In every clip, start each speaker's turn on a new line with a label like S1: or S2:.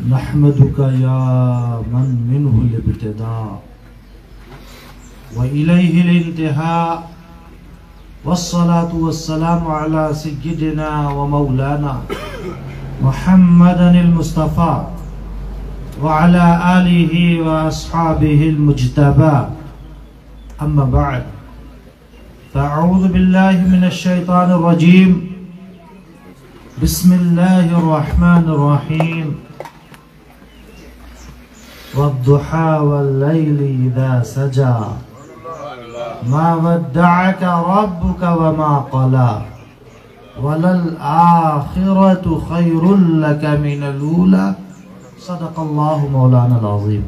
S1: نحمدك يا من منه الابتداء وإليه الانتهاء والصلاة والسلام على سيدنا ومولانا محمد المصطفى وعلى آله وأصحابه المجتبى أما بعد فأعوذ بالله من الشيطان الرجيم بسم الله الرحمن الرحيم والضحى والليل إذا سجى ما ودعك ربك وما قلى وللآخرة خير لك من الأولى صدق الله مولانا العظیم.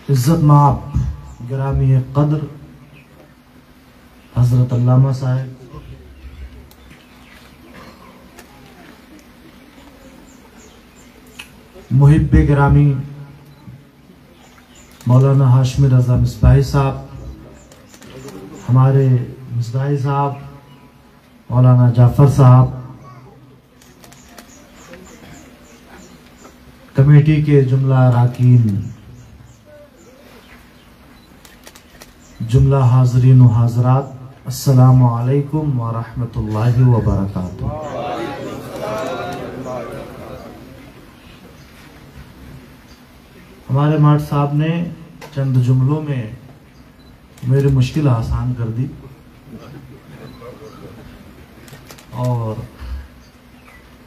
S1: عزت مآب گرامی قدر حضرت علامہ صاحب، محب گرامی مولانا ہاشمی رضا مصباحی صاحب، ہمارے مصباحی صاحب، مولانا جعفر صاحب، کمیٹی کے جملہ اراکین، جملہ حاضرین و حاضرات، السلام علیکم ورحمۃ اللہ وبرکاتہ. ہمارے ماٹ صاحب نے چند جملوں میں میری مشکل آسان کر دی اور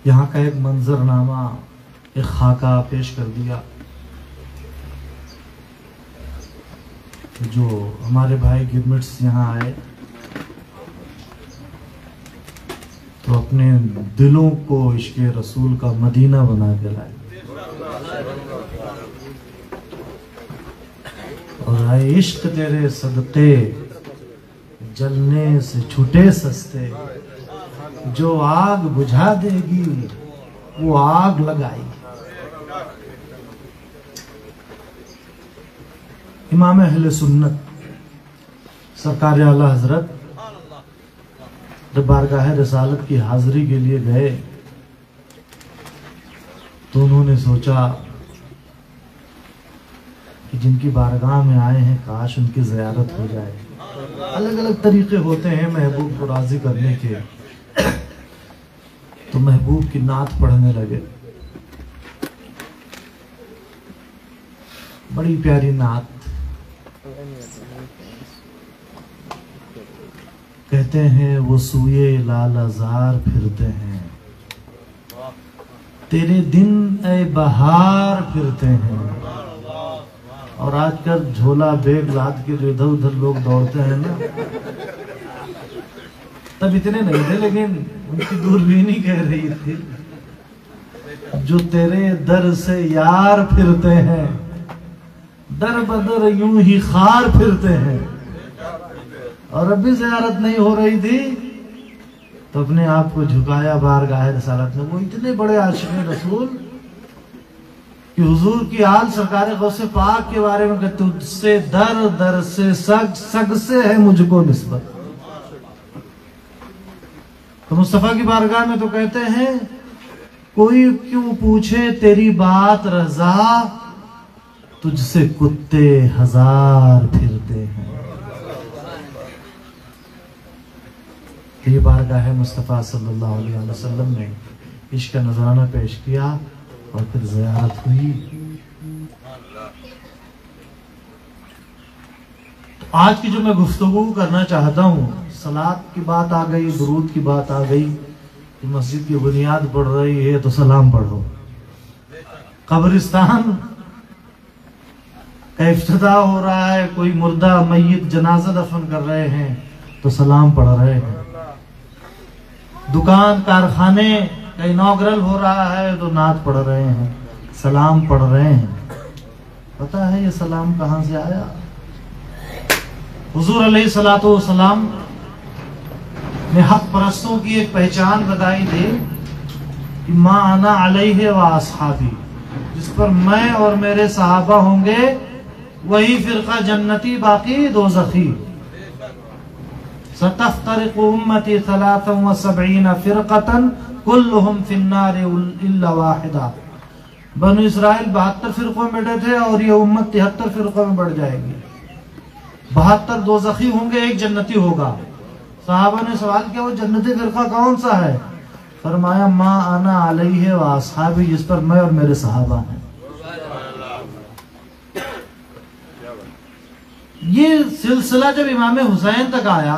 S1: یہاں کا ایک منظرنامہ، ایک خاکہ پیش کر دیا. جو ہمارے بھائی گرمٹس یہاں آئے تو اپنے دلوں کو عشق رسول کا مدینہ بنا کے لائے اور آئے عشق تیرے صدقے جلنے سے چھٹے سستے، جو آگ بجھا دے گی وہ آگ لگائی. امام اہل سنت سرکار اعلیٰ حضرت جب بارگاہ رسالت کی حاضری کے لیے گئے تو انہوں نے سوچا کہ جن کی بارگاہ میں آئے ہیں کاش ان کی زیارت ہو جائے. الگ الگ طریقے ہوتے ہیں محبوب کو راضی کرنے کے، تو محبوب کی نعت پڑھنے لگے. بڑی پیاری نعت. کہتے ہیں وہ سوئے لال ازار پھرتے ہیں، تیرے دن اے بہار پھرتے ہیں. اور آج کل جھولا بیگ لاد کے جو ادھر ادھر لوگ دوڑتے ہیں نا، تب اتنے نہیں تھے لیکن ان کی دوربینی کہہ رہی تھی جو تیرے در سے یار پھرتے ہیں، در بدر یوں ہی خار پھرتے ہیں. اور اب بھی زیارت نہیں ہو رہی تھی تو اپنے آپ کو جھکایا بارگاہ رسالت میں. وہ اتنے بڑے عاشق رسول کہ حضور کی آل سرکار غوث پاک کے بارے میں کہ تجھ سے در، در سے سگ، سگ سے ہے مجھ کو نسبت. تو مصطفیٰ کی بارگاہ میں تو کہتے ہیں کوئی کیوں پوچھے تیری بات رضا، تجھ سے کتے ہزار پھرتے ہیں. یہ بارگاہ مصطفیٰ صلی اللہ علیہ وسلم نے عشق کا نذرانہ پیش کیا اور پھر زیارت ہوئی. آج کی جو میں گفتگو کرنا چاہتا ہوں، صلاۃ کی بات آ گئی، درود کی بات آ گئی کہ مسجد کی بنیاد پڑھ رہی ہے تو سلام پڑھو. قبرستان کا افتتاح ہو رہا ہے، کوئی مردہ میت جنازہ دفن کر رہے ہیں تو سلام پڑھ رہے ہیں. دکان کارخانے کا انوگرل ہو رہا ہے تو نعت پڑھ رہے ہیں، سلام پڑھ رہے ہیں. پتہ ہے یہ سلام کہاں سے آیا؟ حضور علیہ الصلوۃ والسلام نے حق پرستوں کی ایک پہچان بتائی تھی کہ ما انا علیہ و اصحابی، جس پر میں اور میرے صحابہ ہوں گے وہی فرقہ جنتی، باقی دوزخی. ستفترق امتی 73 فرقة कुल्लुहुम फिन्नार इल्ला वाहिदा। बनु इसराइल 72 फिरकों में बैठे थे और ये उम्मत 73 फिरकों में बढ़ जाएगी। 72 दोज़खी होंगे, एक जन्नती होगा। सहाबा ने सवाल किया वो जन्नती फिरका कौन सा है? फरमाया मा आना अलैहि व असहाबी, जिस पर मैं और मेरे सहाबा हैं। ये सिलसिला जब इमाम हुसैन तक आया,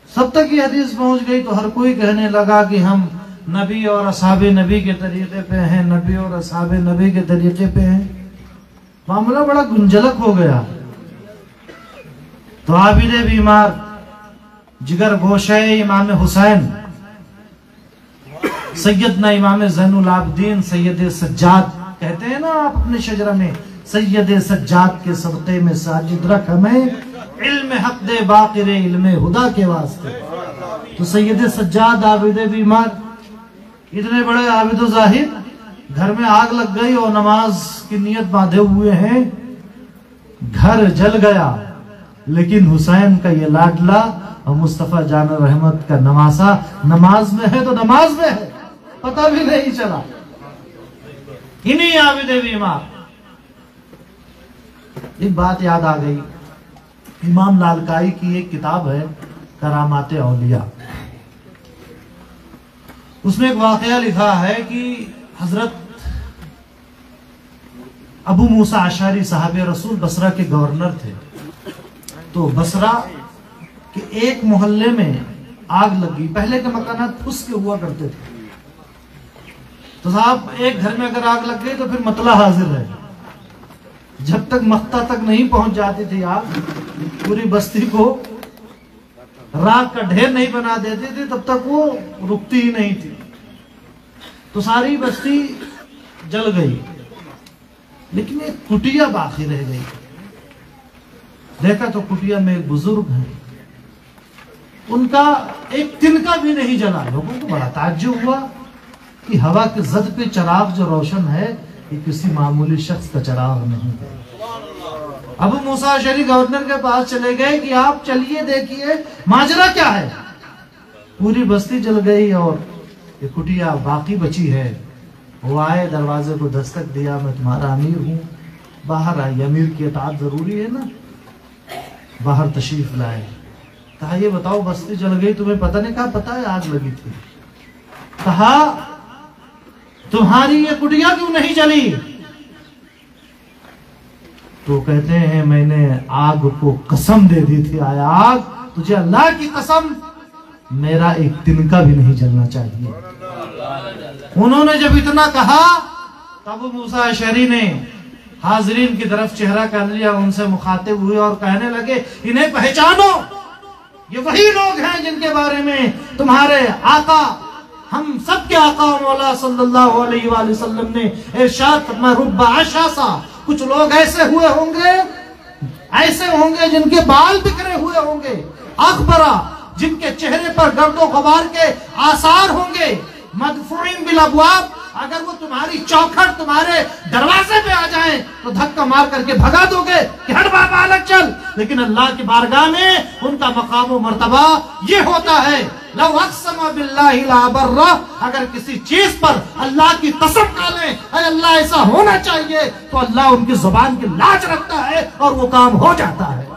S1: सब तक ये हदीस पहुंच गई, तो हर कोई कहने लगा कि हम नबी और असहाबे नबी के तरीके पे हैं, नबी और असहाबे नबी के तरीके पे हैं। मामला बड़ा गुंजलक हो गया। तो आबिदे बीमार, जिगर गोशे इमाम हुसैन, सैयदना इमाम ज़ैनुल आबिदीन सैयद सज्जाद, कहते हैं ना आप अपने शजरा में, सैयद सज्जाद के सदक़े में साजिद रख हमें, इल्म हक दे बाक़िर इल्म हुदा के वास्ते। तो सैयद सज्जाद आबिदे बीमार, इतने बड़े आबिद ज़ाहिद, घर में आग लग गई और नमाज की नियत बांधे हुए हैं, घर जल गया। लेकिन हुसैन का ये लाडला और मुस्तफा जान रहमत का नवासा नमाज में है तो नमाज में है, पता भी नहीं चला। इन्हीं आबिदे बीमार। एक बात याद आ गई, इमाम लालकाई की एक किताब है करामाते औलिया, उसमें एक वाकया लिखा है कि हजरत अबू मूसा अशारी साहब रसूल बसरा के गवर्नर थे। तो बसरा के एक मोहल्ले में आग लगी। पहले के मकानात फुस के हुआ करते थे, तो साहब एक घर में अगर आग लग गई तो फिर मतला हाजिर है। जब तक मख्ता तक नहीं पहुंच जाती थी आग, पूरी बस्ती को राख का ढेर नहीं बना देती थी, तब तक वो रुकती ही नहीं थी। तो सारी बस्ती जल गई, लेकिन एक कुटिया बाकी रह गई। देखा तो कुटिया में एक बुजुर्ग है, उनका एक तिनका भी नहीं जला। लोगों को बड़ा ताज्जुब हुआ कि हवा के जद पे चिराग जो रोशन है, ये किसी मामूली शख्स का चिराग नहीं है। अबू मूसा अशरी गवर्नर के पास चले गए कि आप चलिए देखिए माजरा क्या है। पूरी बस्ती जल गई और ये कुटिया बाकी बची है। वो आए, दरवाजे को दस्तक दिया, मैं तुम्हारा अमीर हूँ, बाहर आई। अमीर की इताअत जरूरी है ना। बाहर तशरीफ लाए, कहा ये बताओ बस्ती जल गई, तुम्हें पता नहीं? कहा पता है, आग लगी थी। कहा तुम्हारी ये कुटिया क्यों नहीं जली? तो कहते हैं मैंने आग को कसम दे दी थी, आया आग तुझे अल्लाह की कसम मेरा एक तिनका भी नहीं जलना चाहिए। उन्होंने जब इतना कहा तब मूसा अशरी ने हाजरीन की तरफ चेहरा कर लिया, उनसे मुखातिब हुए और कहने लगे इन्हें पहचानो, ये वही लोग हैं जिनके बारे में तुम्हारे आका, हम सबके आका मौला सल्लल्लाहु अलैहि वसल्लम ने इरशाद फरमाया, रुब्बा अशासा, कुछ लोग ऐसे होंगे जिनके बाल बिखरे हुए होंगे, अखबरा, जिनके चेहरे पर गर्दो गबार के आसार होंगे, मदफूइन बिल अबवाब, अगर वो तुम्हारी चौखट तुम्हारे दरवाजे पे आ जाएं तो धक्का मार करके भगा दोगे कि हट बाबा अलग चल। लेकिन अल्लाह की बारगाह में उनका मकाम व मर्तबा ये होता है, लौ अक़सम बिल्लाहि ला बर्रा, अगर किसी चीज पर अल्लाह की कसम खा लें, अल्लाह ऐसा होना चाहिए, तो अल्लाह उनकी जुबान की लाज रखता है और वो काम हो जाता है।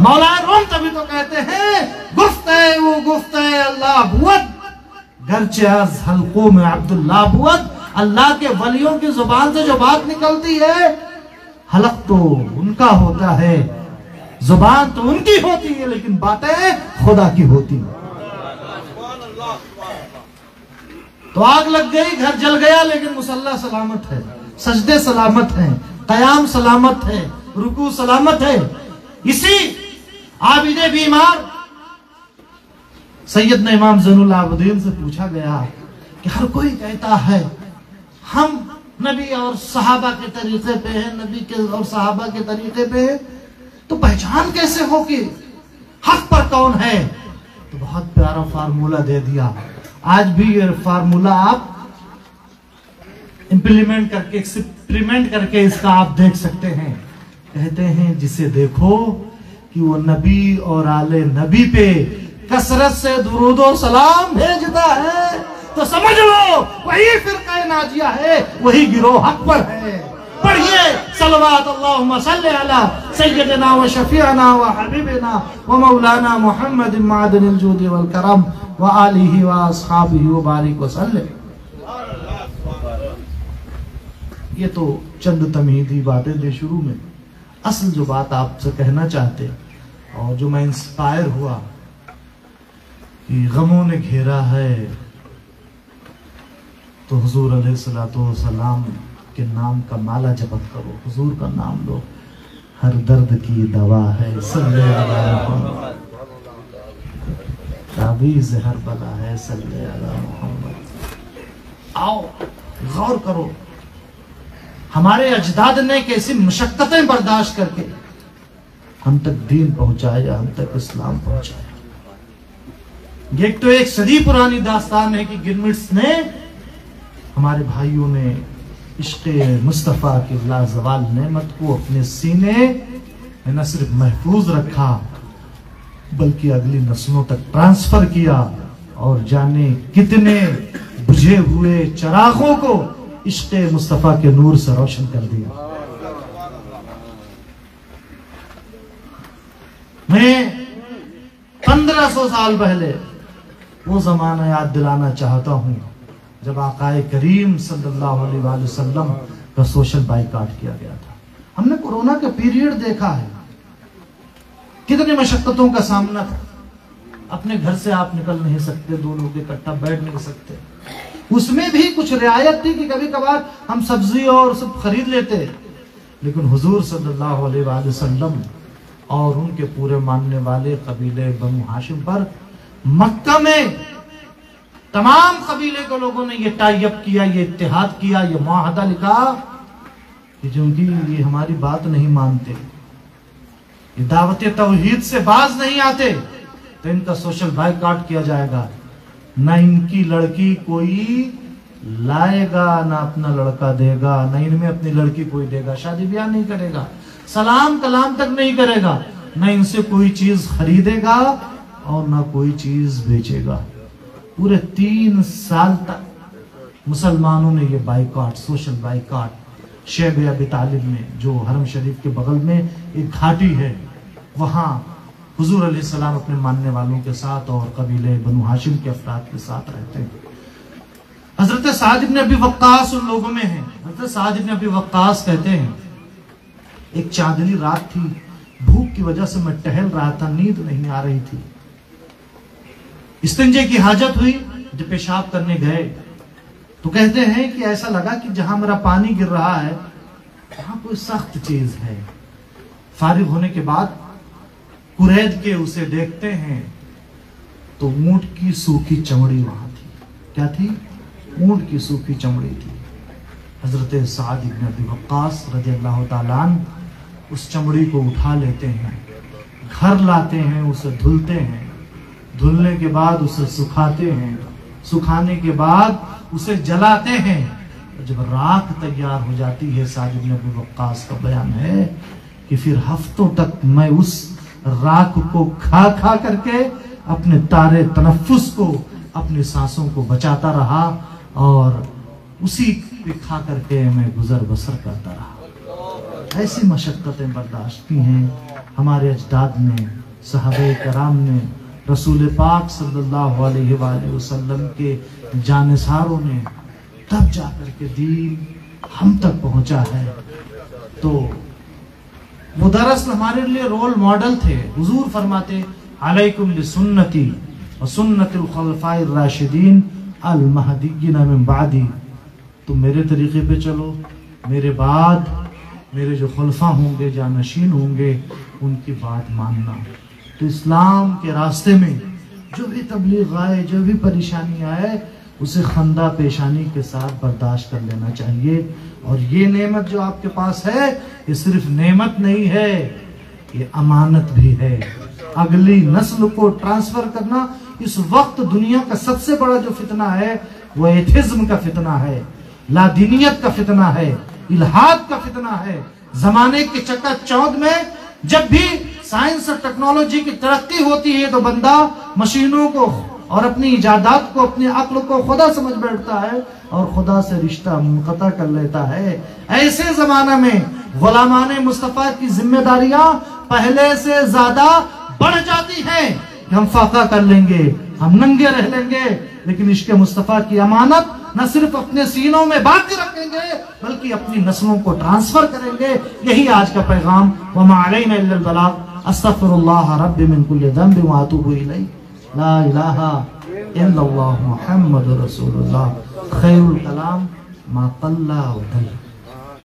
S1: मौलाना रूम तभी तो कहते हैं गुफ्ते वो गुफ्ते अल्लाह बुअद, गर्चे अज़ हल्कों में अब्दुल्लाह बुअद, अल्लाह के वलियों की जुबान से जो बात निकलती है, हलक तो उनका होता है, जुबान तो उनकी होती है, लेकिन बातें खुदा की होती है। तो आग लग गई, घर जल गया, लेकिन मुसल्ला सलामत है, सजदे सलामत हैं, कयाम सलामत है, रुकू सलामत है। इसी आबिदे बीमार सैयदना इमाम ज़ैनुल आबिदीन से पूछा गया कि हर कोई कहता है हम नबी और सहाबा के तरीके पे हैं, नबी के और सहाबा के तरीके पे है, तो पहचान कैसे हो कि हक पर कौन है? तो बहुत प्यारा फार्मूला दे दिया। आज भी ये फार्मूला आप इंप्लीमेंट करके, एक्सपेरिमेंट करके इसका आप देख सकते हैं। कहते हैं जिसे देखो कि वो नबी और आले नबी पे कसरत से दुरूद व सलाम भेजता है तो समझ लो वही फिरका नाजिया है, वही गिरोह हक पर है। पढ़िए सलवात अल्लाहुम्मा सल्ली अला सय्यदिना व शफीअना व हबीबिना व मौलाना मुहम्मद मादनिल जूद वल करम व आलिहि व अस्हाबिहि व बारिक व सल्लिम। ये तो चंद तमहीदी बातें थे शुरू में। असल जो बात आपसे कहना चाहते और जो मैं इंस्पायर हुआ कि गमों ने घेरा है तो हुजूर अलैहिस्सलातु वस्सलाम के नाम का माला जपत करो, हुजूर का नाम लो, हर दर्द की दवा है, सल्ले अला मुहम्मद, ताबीज़ हर बला है, सल्ले अला मुहम्मद। आओ गौर करो, हमारे अजदाद ने कैसी मशक्कतें बर्दाश्त करके हम तक दीन पहुंचाया, हम तक इस्लाम पहुंचाया। ये तो एक सदी पुरानी दास्तान है कि गिलमिट्स ने, हमारे भाइयों ने इश्क़ मुस्तफ़ा की लाजवाल नेमत को अपने सीने में न सिर्फ महफूज रखा बल्कि अगली नस्लों तक ट्रांसफर किया और जाने कितने बुझे हुए चरागों को इश्क़ मुस्तफ़ा के नूर से रोशन कर दिया। मैं 1500 साल पहले वो जमाना याद दिलाना चाहता हूं जब आकाए करीम सल्लल्लाहु अलैहि वसल्लम का सोशल बाइकाट किया गया था। हमने कोरोना का पीरियड देखा है, कितनी मशक्कतों का सामना था। अपने घर से आप निकल नहीं सकते, दो लोग इकट्ठा बैठ नहीं सकते। उसमें भी कुछ रियायत थी कि कभी कभार हम सब्जी और सब खरीद लेते, लेकिन हुजूर सल्लल्लाहु अलैहि वसल्लम और उनके पूरे मानने वाले कबीले बनु हाशिम पर मक्का में तमाम कबीले के लोगों ने ये टाई अप किया, ये इत्तेहाद किया, ये मुआहदा लिखा कि क्योंकि ये हमारी बात नहीं मानते, ये दावत तौहीद से बाज नहीं आते, तो इनका सोशल बाइकाट किया जाएगा। ना इनकी लड़की कोई लाएगा, ना अपना लड़का देगा, ना इनमें अपनी लड़की कोई देगा, शादी ब्याह नहीं करेगा, सलाम कलाम तक नहीं करेगा, ना इनसे कोई चीज खरीदेगा और ना कोई चीज बेचेगा। पूरे 3 साल तक मुसलमानों ने ये बाइकाट, सोशल बाइकाट, शेब अबी तालिब में जो हरम शरीफ के बगल में एक घाटी है, वहां हुजूर अलैहिस्सलाम अपने मानने वालों के साथ और कबीले बनु हाशिम के अफराद के साथ रहते हैं। हजरत साद इब्न अबी वक्कास उन लोगों में है। हजरत साद इब्न अबी वक्कास कहते हैं एक चांदनी रात थी, भूख की वजह से मैं टहल रहा था, नींद नहीं आ रही थी। इस्तिंजे की हाजत हुई, जब पेशाब करने गए तो कहते हैं कि ऐसा लगा कि जहां मेरा पानी गिर रहा है वहां कोई सख्त चीज है। फारिग होने के बाद कुरैद के उसे देखते हैं तो ऊंट की सूखी चमड़ी वहां थी। क्या थी? ऊंट की सूखी चमड़ी थी। हजरत साद इब्न अबी वक्कास रज़ियल्लाहु ताला अन्हु उस चमड़ी को उठा लेते हैं, घर लाते हैं, उसे धुलते हैं, धुलने के बाद उसे सुखाते हैं, सुखाने के बाद उसे जलाते हैं। जब राख तैयार हो जाती है, साद इब्न अबी वक्कास का बयान है कि फिर हफ्तों तक मैं उस राख को खा खा करके अपने तारे तनफ्फुस को, अपनी सांसों को बचाता रहा और उसी पे खा करके मैं गुजर बसर करता रहा। ऐसी मशक्कतें बर्दाश्त की हैं हमारे अजदाद ने, सहाबे कराम ने, रसूल पाक सल्लल्लाहु अलैहि वसल्लम के जानिसारों ने, तब जाकर के दीन हम तक पहुंचा है। तो वो दरअसल हमारे लिए रोल मॉडल थे। हुजूर फरमाते अलैकुम बिसुन्नती व सुन्नतिल खुलफाइर राशिदीन अल महदीय्यिन मिन बादी। तुम मेरे तरीके पे चलो, मेरे बाद मेरे जो खुलफा होंगे, जानशीन होंगे, उनकी बात मानना। तो इस्लाम के रास्ते में जो भी तबलीग आए, जो भी परेशानी आए, उसे खंदा पेशानी के साथ बर्दाश्त कर लेना चाहिए। और ये नेमत जो आपके पास है, ये सिर्फ नेमत नहीं है, ये अमानत भी है। अगली नस्ल को ट्रांसफर करना इस वक्त दुनिया का सबसे बड़ा जो फितना है वो एथिज्म का फितना है, लादीनियत का फितना है, इल्हाद का फितना है। जमाने के चकाचौंध में जब भी سائنس اور ٹیکنالوجی کی ترقی ہوتی ہے تو بندہ مشینوں کو اور اپنی ایجادات کو، اپنی عقل کو خدا سمجھ بیٹھتا ہے اور خدا سے رشتہ منقطع کر لیتا ہے۔ ایسے زمانہ میں غلامان مصطفیٰ کی ذمہ داریاں پہلے سے زیادہ بڑھ جاتی ہیں کہ ہم فاقہ کر لیں گے، ہم ننگے رہ لیں گے، لیکن عشق مصطفیٰ کی امانت نہ صرف اپنے سینوں میں باقی رکھیں گے بلکہ اپنی نسلوں کو ٹرانسفر کریں گے۔ یہی آج کا پیغام۔ وَمَا عَلَيْنَا إِلَّا الْبَلَاغُ أَسْتَغْفِرُ اللَّهَ رَبِّ مِن كُلِّ ذَنبٍ وَأَتُوبُ إِلَيْهِ لا الہ الا اللہ محمد رسول اللہ۔ خیر الکلام ما قل و دل۔